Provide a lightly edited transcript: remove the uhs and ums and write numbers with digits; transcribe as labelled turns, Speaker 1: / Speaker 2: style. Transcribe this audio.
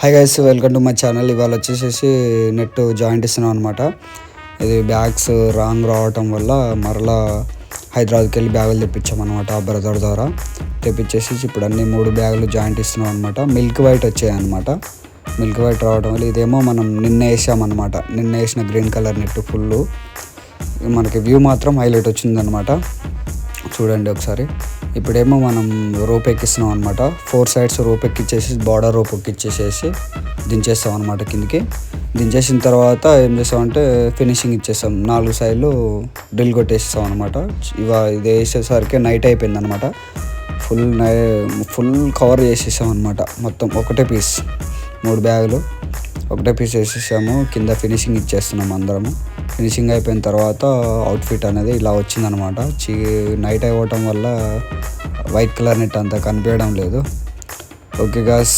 Speaker 1: Hi guys, welcome to my channel. ఇవాళ వచ్చేసేసి net joint ఇస్తున్నాం అనమాట. ఇది బ్యాగ్స్ రాంగ్ రావటం వల్ల మరలా హైదరాబాద్కి వెళ్ళి బ్యాగులు తెప్పించామన్నమాట. ఆ బ్రదర్ ద్వారా తెప్పించేసి ఇప్పుడు అన్ని 3 బ్యాగులు జాయింట్ ఇస్తున్నాం అనమాట. మిల్క్ వైట్ వచ్చాయి అనమాట. మిల్క్ వైట్ రావడం వల్ల ఇదేమో మనం నిన్న వేసామన్నమాట. నిన్న వేసిన గ్రీన్ కలర్ నెట్ ఫుల్ మనకి వ్యూ మాత్రం హైలైట్ వచ్చిందనమాట. చూడండి ఒకసారి. ఇప్పుడేమో మనం రోప్ ఎక్కిస్తున్నాం అనమాట. 4 సైడ్స్ రోప్ ఎక్కిచ్చేసి బార్డర్ రోప్ ఎక్కిచ్చేసేసి దించేస్తాం అనమాట. కిందికి దించేసిన తర్వాత ఏం చేస్తామంటే ఫినిషింగ్ ఇచ్చేస్తాం. 4 సైడ్లు డ్రిల్ కొట్టేస్తాం అనమాట. ఇది వేసేసరికి నైట్ అయిపోయింది అనమాట. ఫుల్ కవర్ చేసేసాం అనమాట. మొత్తం ఒకటే పీస్ 3 బ్యాగులు ఒకటే పీస్ వేసేసాము. కింద ఫినిషింగ్ ఇచ్చేస్తున్నాం అందరము. ఫినిషింగ్ అయిపోయిన తర్వాత అవుట్ఫిట్ అనేది ఇలా వచ్చిందనమాట. నైట్ అవ్వటం వల్ల వైట్ కలర్ నెట్ అంతా కనిపించడం లేదు. Okay guys.